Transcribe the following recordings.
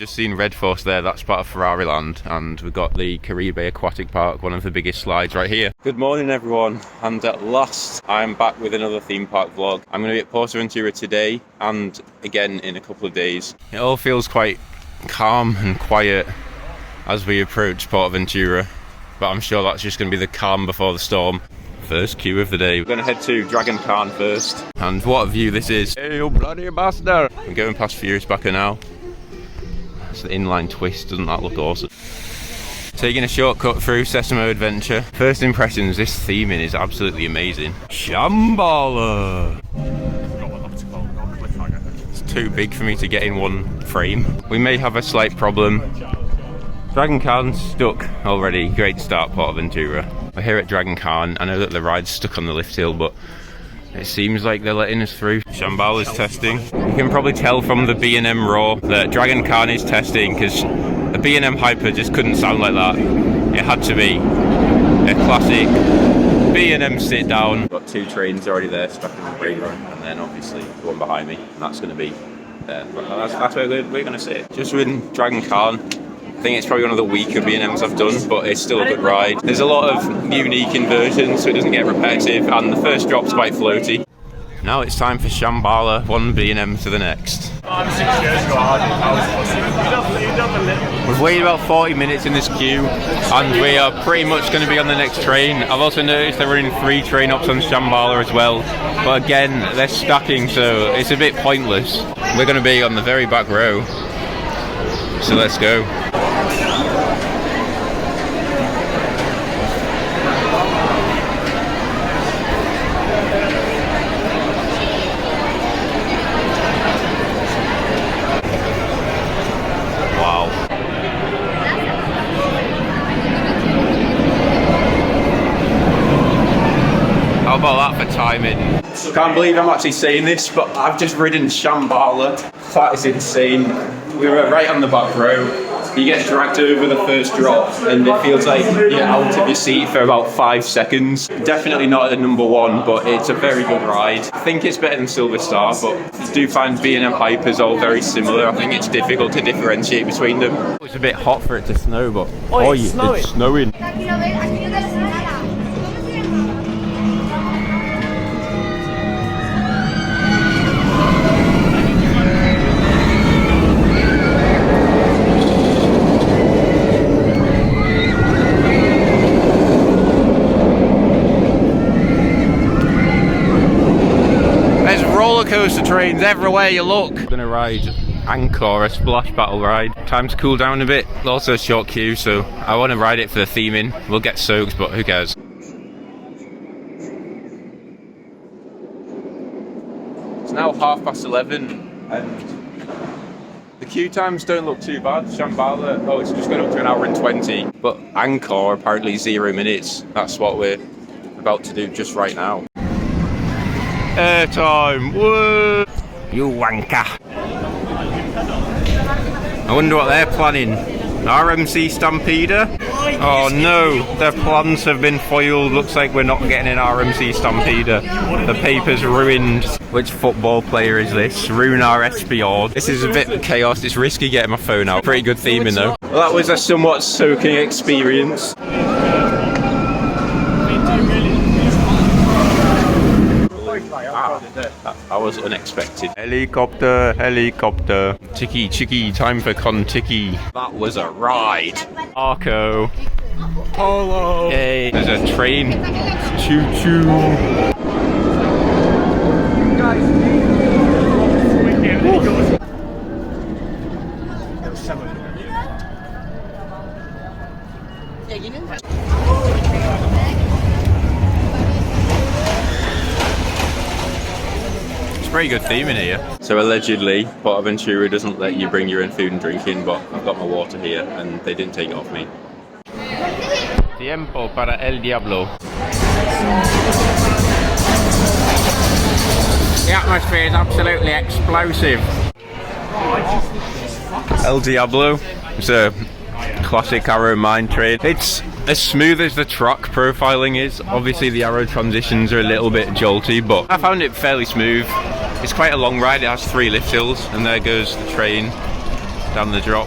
just seen Red Force there, that's part of Ferrari Land, and we've got the Caribe Aquatic Park, one of the biggest slides right here. Good morning everyone, and at last I'm back with another theme park vlog. I'm going to be at PortAventura today and again in a couple of days. It all feels quite calm and quiet as we approach PortAventura, but I'm sure that's just going to be the calm before the storm. First queue of the day. We're going to head to Dragon Khan first, and what a view this is. Hey, you bloody bastard! We're going past Furius Baco now. It's the inline twist, doesn't that look awesome? Taking a shortcut through Sesamo Adventure. First impressions, this theming is absolutely amazing. Shambhala! It's too big for me to get in one frame. We may have a slight problem. Dragon Khan's stuck already. Great start, PortAventura. We're here at Dragon Khan. I know that the ride's stuck on the lift hill, but it seems like they're letting us through. Shambhala's testing. You can probably tell from the B&M roar that Dragon Khan is testing, because a B&M Hyper just couldn't sound like that. It had to be a classic B&M sit down. Got two trains already there stuck in the green run, and then obviously the one behind me, and that's going to be there. That's where we're going to sit. Just in Dragon Khan. I think it's probably one of the weaker B&Ms I've done, but it's still a good ride. There's a lot of unique inversions, so it doesn't get repetitive, and the first drop's quite floaty. Now it's time for Shambhala, one B&M to the next. 5, 6 years ago, We've waited about 40 minutes in this queue, and we are pretty much going to be on the next train. I've also noticed they're running 3 train ups on Shambhala as well, but again, they're stacking, so it's a bit pointless. We're going to be on the very back row, so let's go. How about that for timing? Can't believe I'm actually saying this, but I've just ridden Shambhala. That is insane. We were right on the back row. You get dragged over the first drop, and it feels like you're out of your seat for about 5 seconds. Definitely not at number 1, but it's a very good ride. I think it's better than Silver Star, but I do find B&M Hypers all very similar. I think it's difficult to differentiate between them. It's a bit hot for it to snow, but it's snowing. Coaster trains everywhere you look. I'm gonna ride Anchor, a splash battle ride. Time to cool down a bit. Also a short queue, so I want to ride it for the theming. We'll get soaked, but who cares? It's now 11:30, and the queue times don't look too bad. Shambhala, it's just going up to 1 hour and 20, but Anchor apparently 0 minutes. That's what we're about to do just right now. Airtime! Whoa! You wanker! I wonder what they're planning. RMC Stampeder? Oh no, their plans have been foiled. Looks like we're not getting an RMC Stampeder. The paper's ruined. Which football player is this? Runar Espiord. This is a bit chaos. It's risky getting my phone out. Pretty good theming though. Well, that was a somewhat soaking experience. That was unexpected. Helicopter, helicopter. Chicky, time for Kon-Tiki. That was a ride. Arco. Polo. Hey, there's a train. Choo-choo. Pretty good theme in here. So allegedly, PortAventura doesn't let you bring your own food and drink in, but I've got my water here and they didn't take it off me. Tiempo para el diablo. The atmosphere is absolutely explosive. El Diablo. It's a classic Arrow mine train. It's as smooth as the track profiling is. Obviously the Arrow transitions are a little bit jolty, but I found it fairly smooth. It's quite a long ride. It has 3 lift hills, and there goes the train. down the drop.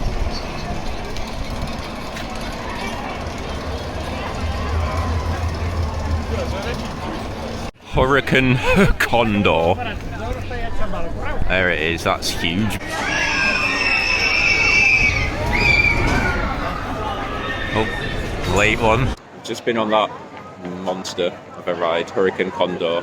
Hurricane Condor. There it is, that's huge. Oh, late one. Just been on that monster of a ride, Hurricane Condor.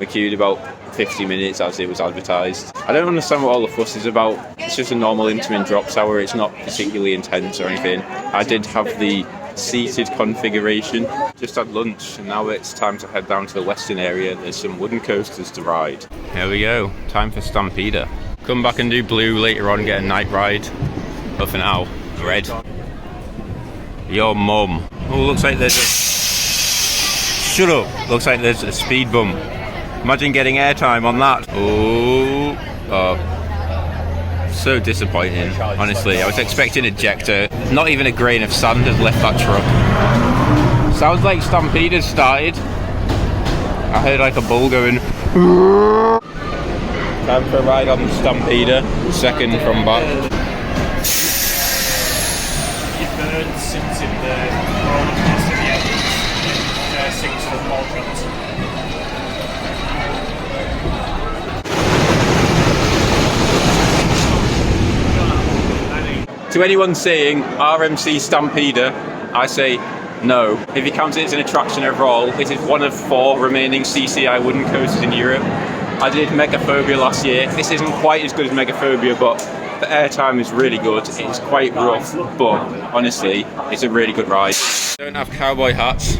We queued about 50 minutes as it was advertised. I don't understand what all the fuss is about. It's just a normal intermittent drop tower. It's not particularly intense or anything. I did have the seated configuration. Just had lunch and now it's time to head down to the western area. There's some wooden coasters to ride. Here we go. Time for Stampeder. Come back and do blue later on, get a night ride. But for now, red. Your mum. Oh, looks like there's a... Shut up! Looks like there's a speed bump. Imagine getting airtime on that. Oh, so disappointing, honestly. I was expecting ejector. Not even a grain of sand has left that truck. Sounds like Stampeder's started. I heard like a bull going. Time for a ride on Stampeder, second from back. You've burned since in the roller coaster the end, 6 football fields. To anyone saying RMC Stampeder, I say no. If you count it as an attraction overall, it is one of 4 remaining CCI wooden coasters in Europe. I did Megaphobia last year. This isn't quite as good as Megaphobia, but the airtime is really good. It's quite rough, but honestly, it's a really good ride. We don't have cowboy hats,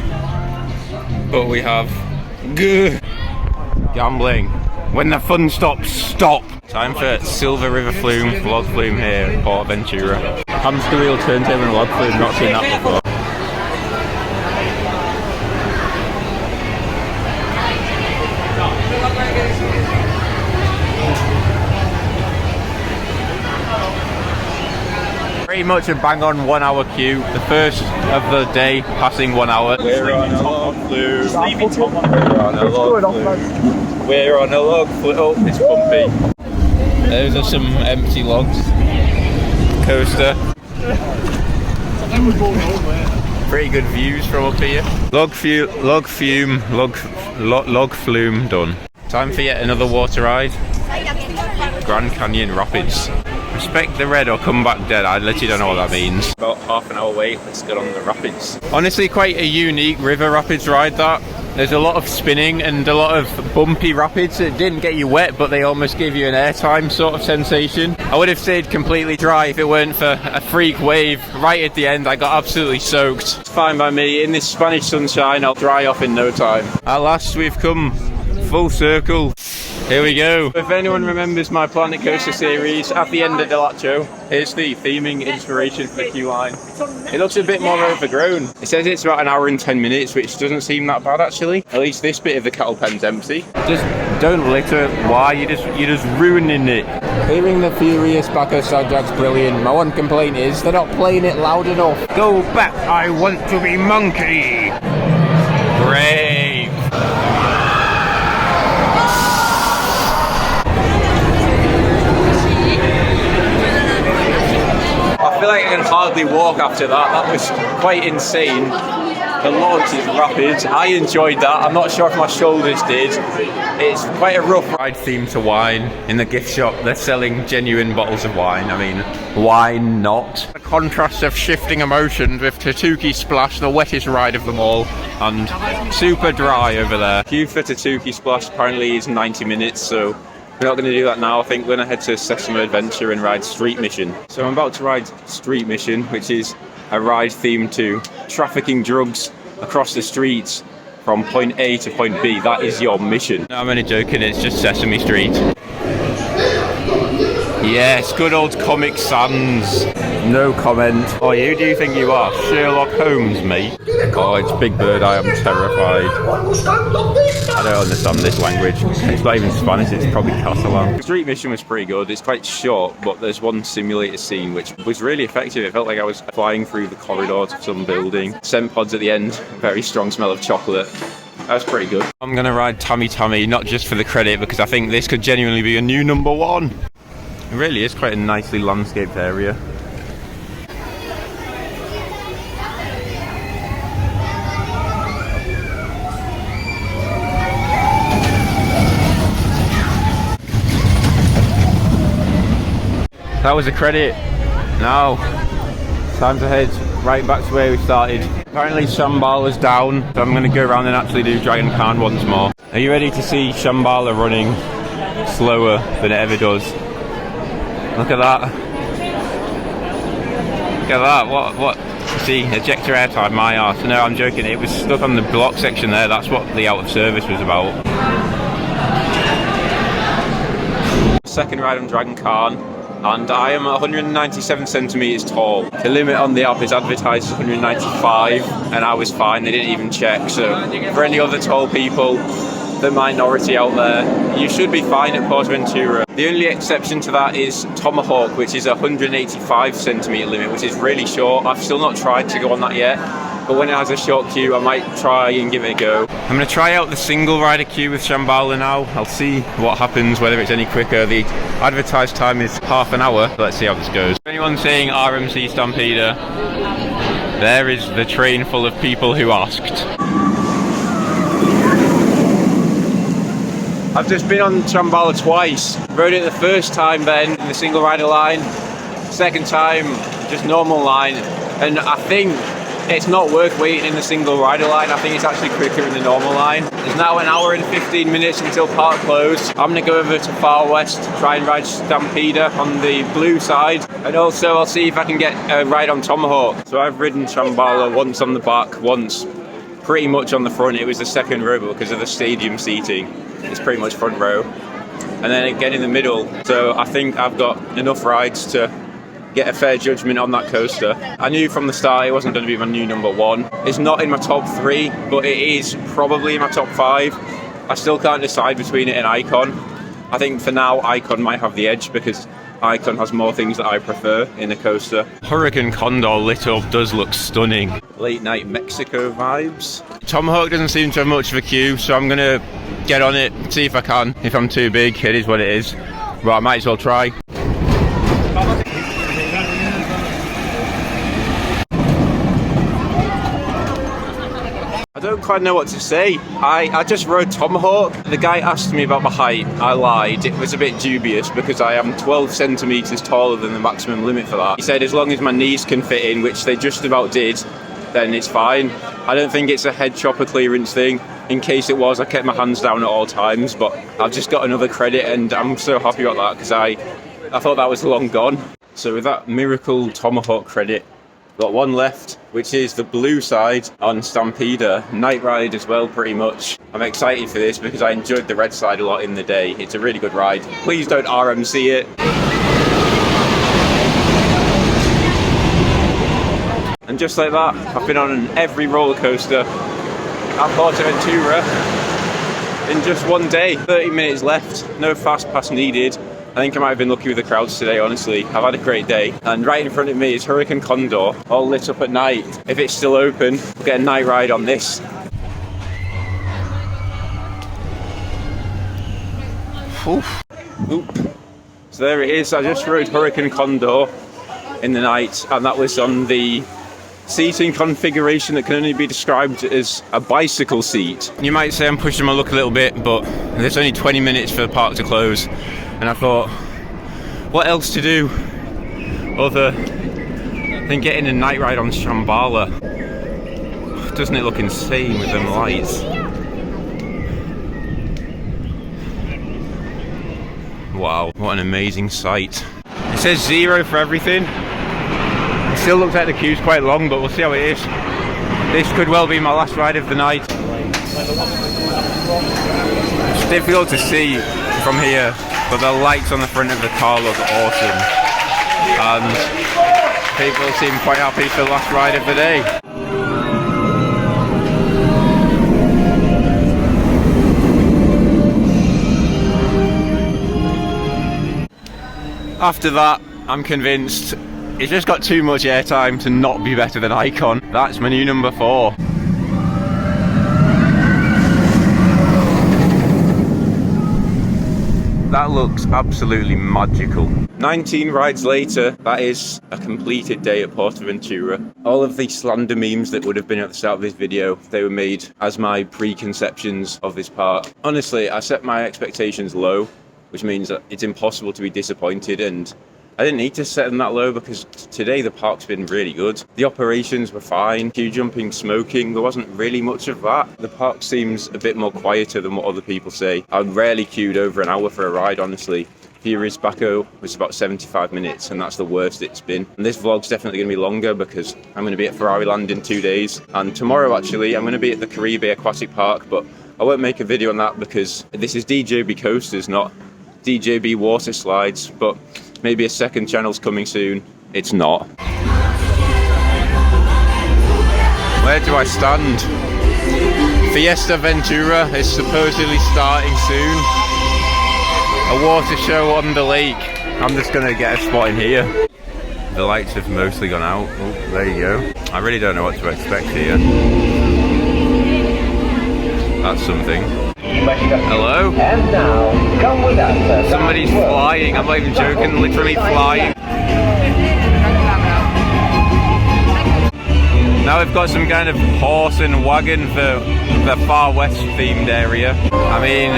but we have gambling. When the fun stops, stop! Time for Silver River Flume, log flume here at PortAventura. Hamster wheel, turntable and log flume, not seen that before. Pretty much a bang on 1 hour queue, the first of the day passing 1 hour. We're on a log flume. We're on a log flume. We're on a log flume. Oh, it's bumpy. Those are some empty logs. Coaster. Pretty good views from up here. Log flume done. Time for yet another water ride. Grand Canyon Rapids. Respect the red or come back dead. I literally don't know what that means. About half an hour wait, let's get on the rapids. Honestly, quite a unique river rapids ride that. There's a lot of spinning and a lot of bumpy rapids that didn't get you wet, but they almost give you an airtime sort of sensation. I would have stayed completely dry if it weren't for a freak wave right at the end. I got absolutely soaked. It's fine by me. In this Spanish sunshine, I'll dry off in no time. At last, we've come full circle. Here we go. If anyone remembers my Planet Coaster series, at the end of Delacho, here's the theming inspiration for the queue line. It looks a bit more overgrown. It says it's about 1 hour and 10 minutes, which doesn't seem that bad actually. At least this bit of the cattle pen's empty. Just don't litter. Why? You're just ruining it. Hearing the Furius Baco soundtrack's brilliant. My one complaint is they're not playing it loud enough. Go back, I want to be monkey. Brave. I feel like I can hardly walk after that. That was quite insane. The launch is rapid. I enjoyed that. I'm not sure if my shoulders did. It's quite a rough ride themed to wine. In the gift shop, they're selling genuine bottles of wine. I mean, why not? The contrast of shifting emotions with Tatuki Splash, the wettest ride of them all, and super dry over there. Queue for Tatuki Splash apparently is 90 minutes, so we're not going to do that now. I think we're going to head to Sesame Adventure and ride Street Mission. So I'm about to ride Street Mission, which is a ride themed to trafficking drugs across the streets from point A to point B. That is your mission. No, I'm only joking, it's just Sesame Street. Yes, good old Comic Sans. No comment. Oh, who do you think you are? Sherlock Holmes, mate? Oh, it's Big Bird, I am terrified. I don't understand this language. It's not even Spanish, it's probably Catalan. Street Mission was pretty good. It's quite short, but there's one simulator scene which was really effective. It felt like I was flying through the corridors of some building. Scent pods at the end, very strong smell of chocolate. That was pretty good. I'm gonna ride Tammy Tammy, not just for the credit, because I think this could genuinely be a new #1. It really is quite a nicely landscaped area. That was a credit. Now, time to head right back to where we started. Apparently Shambhala's down, so I'm going to go around and actually do Dragon Khan once more. Are you ready to see Shambhala running slower than it ever does? Look at that. Look at that. What? See, ejector airtime, my arse. No, I'm joking. It was stuck on the block section there. That's what the out of service was about. Second ride on Dragon Khan, and I am 197 centimeters tall. The limit on the app is advertised as 195, and I was fine. They didn't even check. So for any other tall people, the minority out there, you should be fine at PortAventura. The only exception to that is Tomahawk, which is a 185 centimeter limit, which is really short. I've still not tried to go on that yet, but when it has a short queue, I might try and give it a go. I'm going to try out the single rider queue with Shambhala now. I'll see what happens, whether it's any quicker. The advertised time is half an hour. Let's see how this goes. For anyone saying RMC Stampeder, there is the train full of people who asked. I've just been on Shambhala twice. Rode it the first time then in the single rider line, second time just normal line, and I think it's not worth waiting in the single rider line. I think it's actually quicker in the normal line. It's now an hour and 15 minutes until park close. I'm going to go over to Far West, try and ride Stampeder on the blue side, and also I'll see if I can get a ride on Tomahawk. So I've ridden Shambhala once on the back, once pretty much on the front. It was the second row, but because of the stadium seating, it's pretty much front row, and then again in the middle. So I think I've got enough rides to get a fair judgment on that coaster. I knew from the start it wasn't going to be my new number one. It's not in my top 3, but it is probably in my top 5. I still can't decide between it and Icon. I think for now Icon might have the edge because Icon has more things that I prefer in a coaster. Hurricane Condor lit up does look stunning. Late night Mexico vibes. Tomahawk doesn't seem to have much of a queue, so I'm gonna get on it, see if I can. If I'm too big, it is what it is. But I might as well try. I don't quite know what to say. I just rode Tomahawk. The guy asked me about my height. I lied. It was a bit dubious because I am 12 centimeters taller than the maximum limit for that. He said as long as my knees can fit in, which they just about did, then it's fine. I don't think it's a head chopper clearance thing. In case it was, I kept my hands down at all times, but I've just got another credit and I'm so happy about that because I thought that was long gone. So with that miracle Tomahawk credit, got one left, which is the blue side on Stampeder. Night ride as well, pretty much. I'm excited for this because I enjoyed the red side a lot in the day. It's a really good ride. Please don't RMC it. And just like that, I've been on every roller coaster at PortAventura in just one day. 30 minutes left, no fast pass needed. I think I might have been lucky with the crowds today, honestly. I've had a great day. And right in front of me is Hurricane Condor, all lit up at night. If it's still open, we'll get a night ride on this. Oof. Oop. So there it is. I just rode Hurricane Condor in the night, and that was on the seating configuration that can only be described as a bicycle seat. You might say I'm pushing my luck a little bit, but there's only 20 minutes for the park to close. And I thought, what else to do other than getting a night ride on Shambhala? Doesn't it look insane with them lights? Wow, what an amazing sight. It says 0 for everything. It still looks like the queue's quite long, but we'll see how it is. This could well be my last ride of the night. It's difficult to see from here, but the lights on the front of the car look awesome, and people seem quite happy for the last ride of the day. After that, I'm convinced it's just got too much airtime to not be better than Icon. That's my new number 4. That looks absolutely magical. 19 rides later, that is a completed day at PortAventura. All of the SLANDER memes that would have been at the start of this video, they were made as my preconceptions of this park. Honestly, I set my expectations low, which means that it's impossible to be disappointed, and I didn't need to set them that low because today the park's been really good. The operations were fine, queue jumping, smoking, there wasn't really much of that. The park seems a bit more quieter than what other people say. I rarely queued over an hour for a ride, honestly. Furius Baco was about 75 minutes, and that's the worst it's been. And this vlog's definitely going to be longer because I'm going to be at Ferrari Land in 2 days. And tomorrow, actually, I'm going to be at the Caribbean Aquatic Park, but I won't make a video on that because this is DJB coasters, not DJB water slides. But maybe a second channel's coming soon. It's not. Where do I stand? Fiesta Ventura is supposedly starting soon. A water show on the lake. I'm just gonna get a spot in here. The lights have mostly gone out. Oh, there you go. I really don't know what to expect here. That's something. Hello? And now, come with us. Somebody's flying. I'm not even joking. Literally flying. Now we've got some kind of horse and wagon for the Far West themed area. I mean,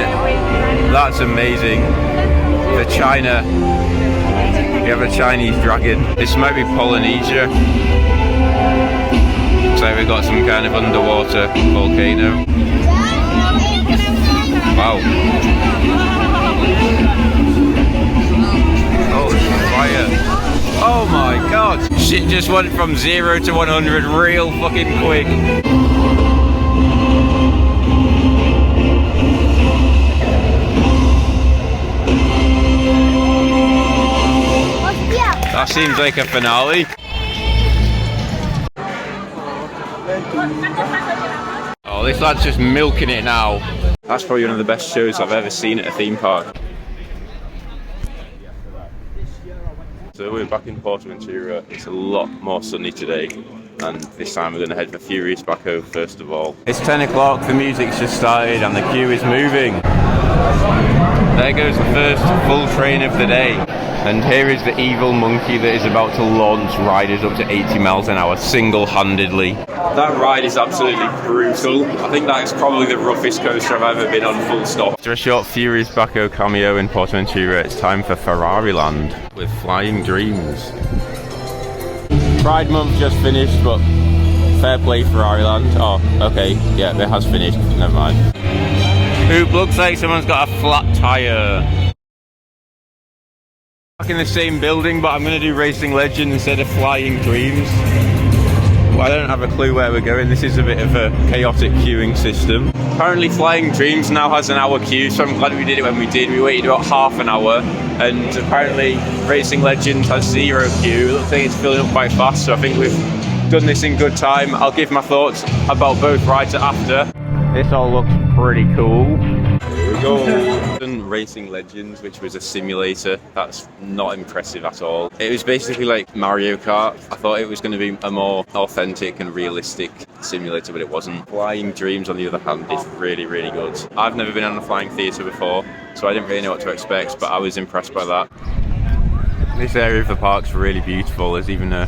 that's amazing. The China, we have a Chinese dragon. This might be Polynesia. So we've got some kind of underwater volcano. Wow. Oh, it's fire. Oh my god. Shit just went from 0 to 100 real fucking quick. That seems like a finale. Oh, this lad's just milking it now. That's probably one of the best shows I've ever seen at a theme park. So we're back in PortAventura. It's a lot more sunny today, and this time we're going to head for Furius Baco first of all. It's 10 o'clock, the music's just started and the queue is moving. There goes the first full train of the day. And here is the evil monkey that is about to launch riders up to 80 miles an hour single-handedly. That ride is absolutely brutal. I think that is probably the roughest coaster I've ever been on, full stop. After a short Furious Baco cameo in PortAventura, it's time for Ferrari Land with Flying Dreams. Pride month just finished, but fair play Ferrari Land. Oh, okay, yeah, it has finished, never mind. Oop, looks like someone's got a flat tyre. Back in the same building, but I'm going to do Racing Legend instead of Flying Dreams. Well, I don't have a clue where we're going. This is a bit of a chaotic queuing system. Apparently Flying Dreams now has an hour queue, so I'm glad we did it when we did. We waited about half an hour, and apparently Racing Legend has 0 queue. It looks like it's filling up quite fast, so I think we've done this in good time. I'll give my thoughts about both rides after. This all looks pretty cool. Here we go. Racing Legends, which was a simulator. That's not impressive at all. It was basically like Mario Kart. I thought it was going to be a more authentic and realistic simulator, but it wasn't. Flying Dreams, on the other hand, is really, really good. I've never been on a flying theatre before, so I didn't really know what to expect, but I was impressed by that. This area of the park's really beautiful. There's even a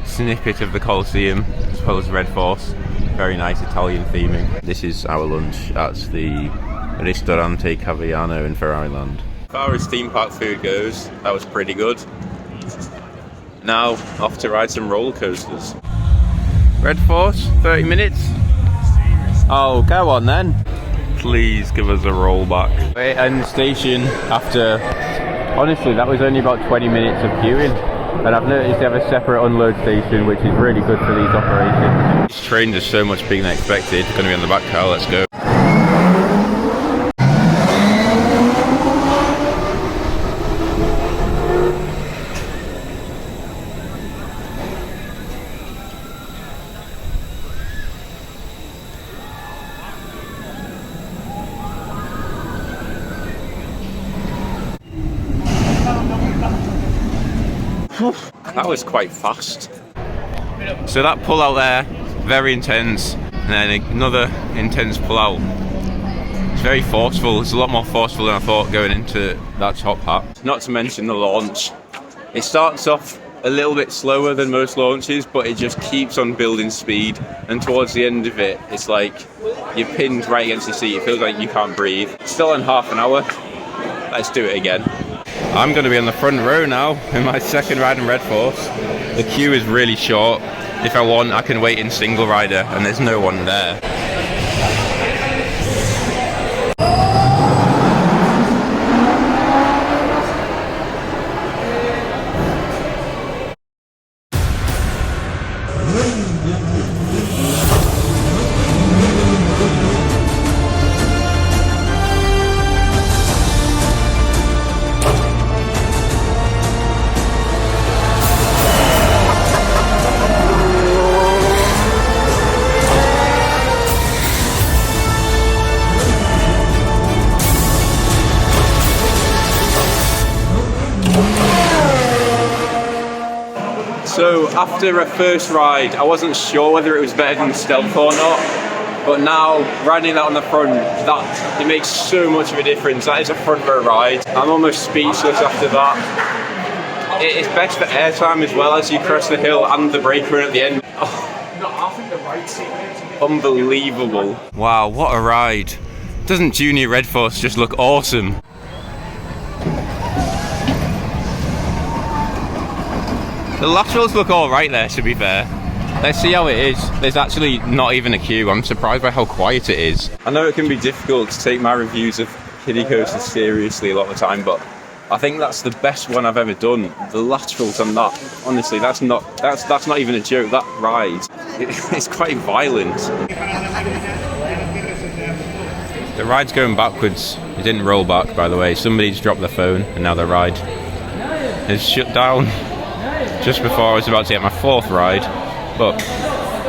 snippet of the Colosseum, as well as Red Force. Very nice Italian theming. This is our lunch at the Ristorante Caviano in Ferrari Land. As far as theme park food goes, that was pretty good. Now, off to ride some roller coasters. Red Force, 30 minutes? Oh, go on then. Please give us a roll back. And the station after, honestly, that was only about 20 minutes of queuing. And I've noticed they have a separate unload station, which is really good for these operations. These trains are so much bigger than expected. It's going to be on the back car, let's go. That was quite fast. So that pull out there, very intense, and then another intense pull out. It's very forceful. It's a lot more forceful than I thought going into that top hat. Not to mention the launch. It starts off a little bit slower than most launches, but it just keeps on building speed, and towards the end of it, it's like you're pinned right against your seat. It feels like you can't breathe. Still in half an hour. Let's do it again. I'm going to be on the front row now in my second ride in Red Force. The queue is really short. If I want, I can wait in single rider, and there's no one there. So after a first ride, I wasn't sure whether it was better than stealth or not, but now riding that on the front, it makes so much of a difference. That is a front row ride. I'm almost speechless after that. It's best for airtime as well as you cross the hill and the brake run at the end. Unbelievable. Wow, what a ride. Doesn't Junior Red Force just look awesome? The laterals look alright there, to be fair. Let's see how it is. There's actually not even a queue. I'm surprised by how quiet it is. I know it can be difficult to take my reviews of kiddie coasters seriously a lot of the time, but I think that's the best one I've ever done. The laterals on that, honestly, that's not even a joke. That ride, it's quite violent. The ride's going backwards. It didn't roll back, by the way. Somebody's dropped their phone, and now the ride is shut down. Just before I was about to get my fourth ride, but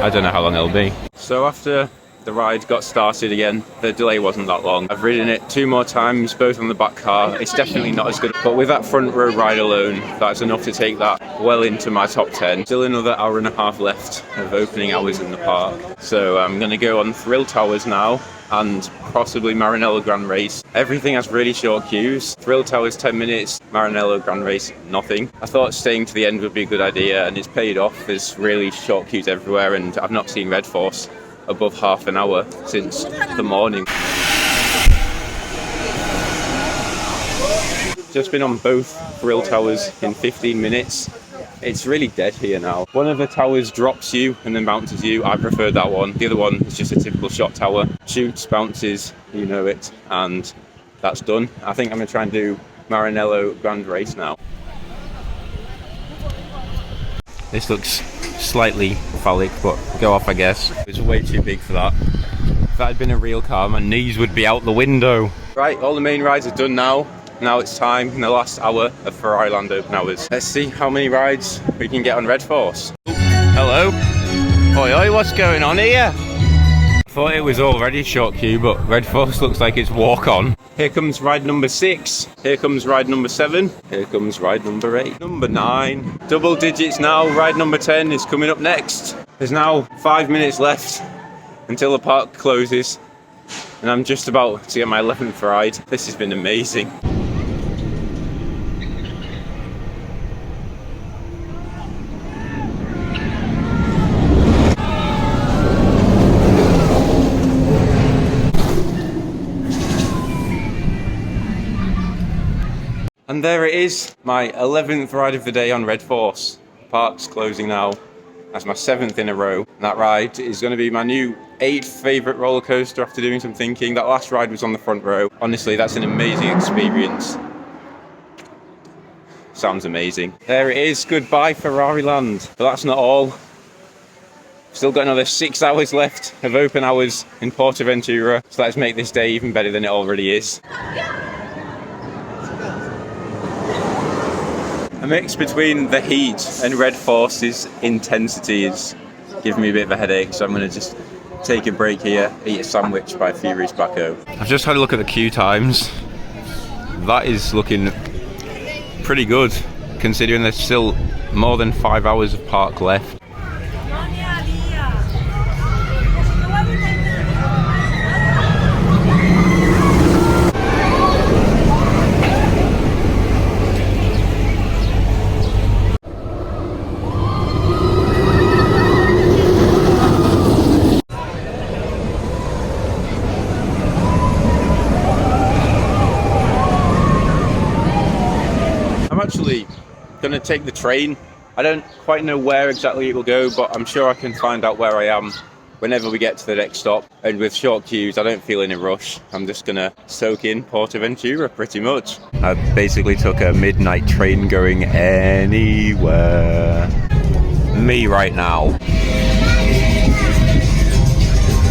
I don't know how long it'll be. So after the ride got started again, the delay wasn't that long. I've ridden it 2 more times, both on the back car. It's definitely not as good, but with that front row ride alone, that's enough to take that well into my top 10. Still another hour and a half left of opening hours in the park. So I'm going to go on Thrill Towers now, and possibly Maranello Grand Race. Everything has really short queues. Thrill Towers 10 minutes, Maranello Grand Race nothing. I thought staying to the end would be a good idea, and it's paid off. There's really short queues everywhere, and I've not seen Red Force above half an hour since the morning. Just been on both Thrill Towers in 15 minutes. It's really dead here now. One of the towers drops you and then bounces you. I prefer that one. The other one is just a typical shot tower. Shoots, bounces, you know it, and that's done. I think I'm going to try and do Maranello Grand Race now. This looks slightly phallic, but go off I guess. It's way too big for that. If that had been a real car, my knees would be out the window. Right, all the main rides are done now. Now it's time in the last hour of Ferrari Land open hours. Let's see how many rides we can get on Red Force. Hello. Oi, oi, what's going on here? I thought it was already short queue, but Red Force looks like it's walk on. Here comes ride number 6. Here comes ride number 7. Here comes ride number 8. Number 9. Double digits now. Ride number 10 is coming up next. There's now 5 minutes left until the park closes, and I'm just about to get my 11th ride. This has been amazing. And there it is, my 11th ride of the day on Red Force. Park's closing now. That's my 7th in a row. And that ride is going to be my new 8th favourite roller coaster after doing some thinking. That last ride was on the front row. Honestly, that's an amazing experience. Sounds amazing. There it is, goodbye Ferrari Land. But that's not all. Still got another 6 hours left of open hours in PortAventura. So let's make this day even better than it already is. A mix between the heat and Red Force's intensity is giving me a bit of a headache, so I'm going to just take a break here, eat a sandwich by Furius Baco. I've just had a look at the queue times. That is looking pretty good, considering there's still more than 5 hours of park left. Gonna take the train. I don't quite know where exactly it will go, but I'm sure I can find out where I am whenever we get to the next stop. And with short queues, I don't feel in a rush. I'm just gonna soak in PortAventura pretty much. I basically took a midnight train going anywhere. Me right now.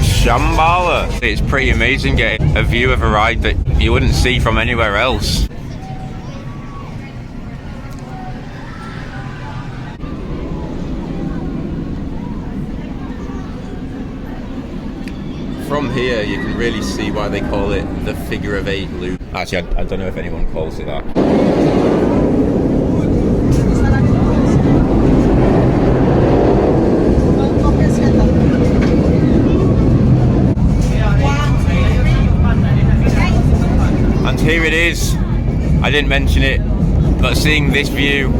Shambhala. It's pretty amazing getting a view of a ride that you wouldn't see from anywhere else. From here, you can really see why they call it the figure of 8 loop. Actually, I don't know if anyone calls it that. And here it is. I didn't mention it, but seeing this view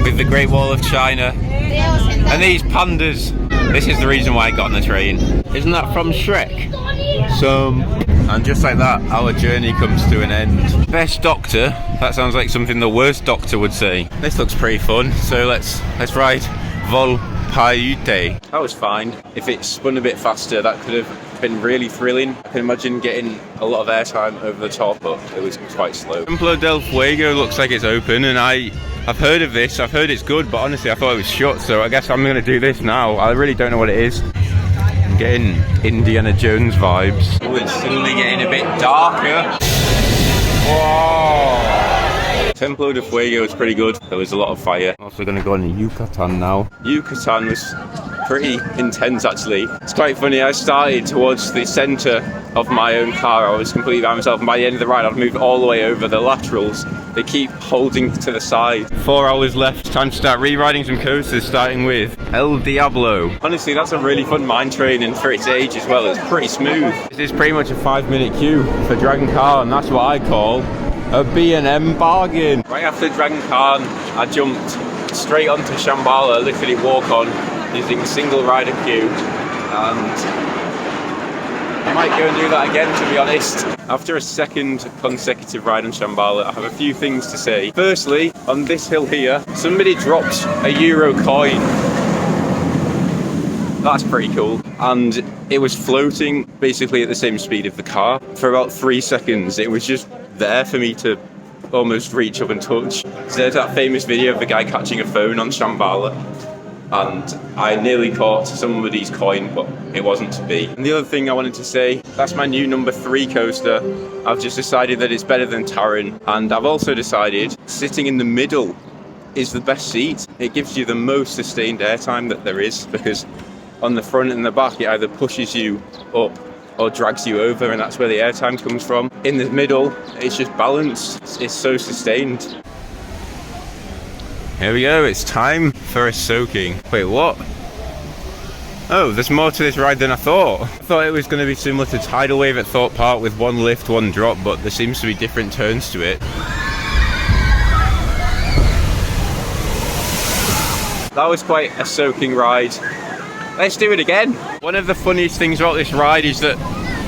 with the Great Wall of China and these pandas, this is the reason why I got on the train. Isn't that from Shrek? And just like that, our journey comes to an end. Best doctor? That sounds like something the worst doctor would say. This looks pretty fun, so let's ride Vol Paiute. That was fine. If it spun a bit faster, that could have been really thrilling. I can imagine getting a lot of airtime over the top, but it was quite slow. Templo del Fuego looks like it's open, and I've heard of this. I've heard it's good, but honestly, I thought it was shut, so I guess I'm going to do this now. I really don't know what it is. I'm getting Indiana Jones vibes. Oh, it's suddenly getting a bit darker. Whoa! Templo de Fuego is pretty good. There was a lot of fire. I'm also going to go on Yucatan now. Yucatan was pretty intense, actually. It's quite funny. I started towards the centre of my own car. I was completely by myself, and by the end of the ride, I'd moved all the way over the laterals. They keep holding to the side. 4 hours left. Time to start re-riding some coasters, starting with El Diablo. Honestly, that's a really fun mine train, and for its age as well, it's pretty smooth. This is pretty much a 5-minute queue for Dragon Khan. That's what I call a B&M bargain. Right after Dragon Khan, I jumped straight onto Shambhala, literally walk on, using a single rider queue, and I might go and do that again, to be honest. After a second consecutive ride on Shambhala, I have a few things to say. Firstly, on this hill here, somebody dropped a euro coin. That's pretty cool. And it was floating basically at the same speed of the car for about 3 seconds. It was just there for me to almost reach up and touch. So there's that famous video of the guy catching a phone on Shambhala, and I nearly caught somebody's coin, but it wasn't to be. And the other thing I wanted to say, that's my new number 3 coaster. I've just decided that it's better than Taron, and I've also decided sitting in the middle is the best seat. It gives you the most sustained airtime that there is, because on the front and the back it either pushes you up or drags you over, and that's where the airtime comes from. In the middle, it's just balanced. It's so sustained. Here we go, it's time for a soaking. Wait, what? Oh, there's more to this ride than I thought. I thought it was going to be similar to Tidal Wave at Thorpe Park with 1 lift, 1 drop, but there seems to be different turns to it. That was quite a soaking ride. Let's do it again. One of the funniest things about this ride is that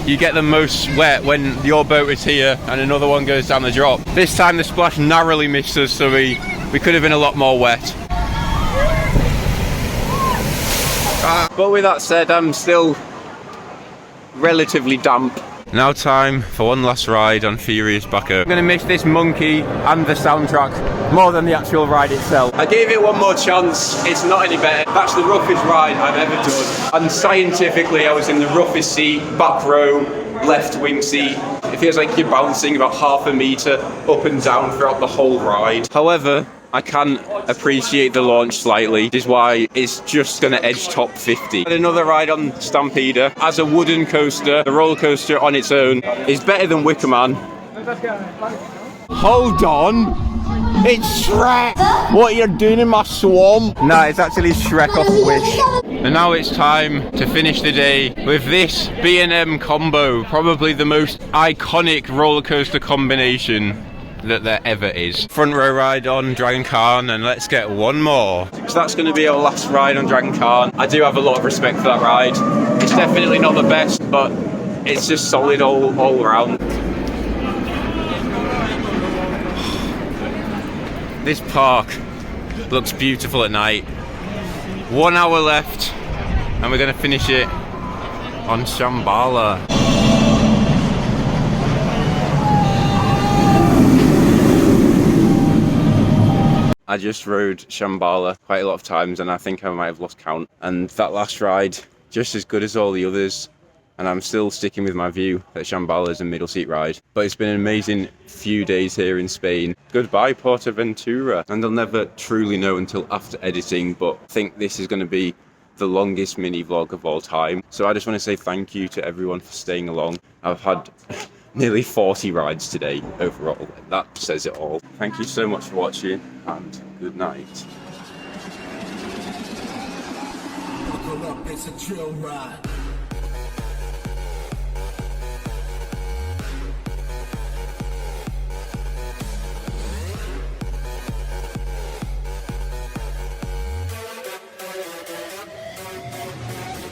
you get the most wet when your boat is here and another one goes down the drop. This time the splash narrowly missed us, so we could have been a lot more wet. But with that said, I'm still relatively damp. Now time for one last ride on Furius Baco. I'm going to miss this monkey and the soundtrack more than the actual ride itself. I gave it one more chance. It's not any better. That's the roughest ride I've ever done. And scientifically, I was in the roughest seat, back row, left wing seat. It feels like you're bouncing about ½ a metre up and down throughout the whole ride. However, I can appreciate the launch slightly, which is why it's just going to edge top 50. And another ride on Stampeder. As a wooden coaster, the roller coaster on its own is better than Wicker Man. Hold on! It's Shrek! What you're doing in my swamp? Nah, it's actually Shrek off Wish. And now it's time to finish the day with this B&M combo. Probably the most iconic roller coaster combination that there ever is. Front row ride on Dragon Khan, and let's get one more. So that's going to be our last ride on Dragon Khan. I do have a lot of respect for that ride. It's definitely not the best, but it's just solid all around. This park Looks beautiful at night. 1 hour left, and we're going to finish it on Shambhala. I just rode Shambhala quite a lot of times, and I think I might have lost count. And that last ride, just as good as all the others. And I'm still sticking with my view that Shambhala is a middle seat ride. But it's been an amazing few days here in Spain. Goodbye, PortAventura. And I'll never truly know until after editing, but I think this is going to be the longest mini vlog of all time. So I just want to say thank you to everyone for staying along. I've had nearly 40 rides today overall. That says it all. Thank you so much for watching, and good night. Buckle up, it's a drill ride.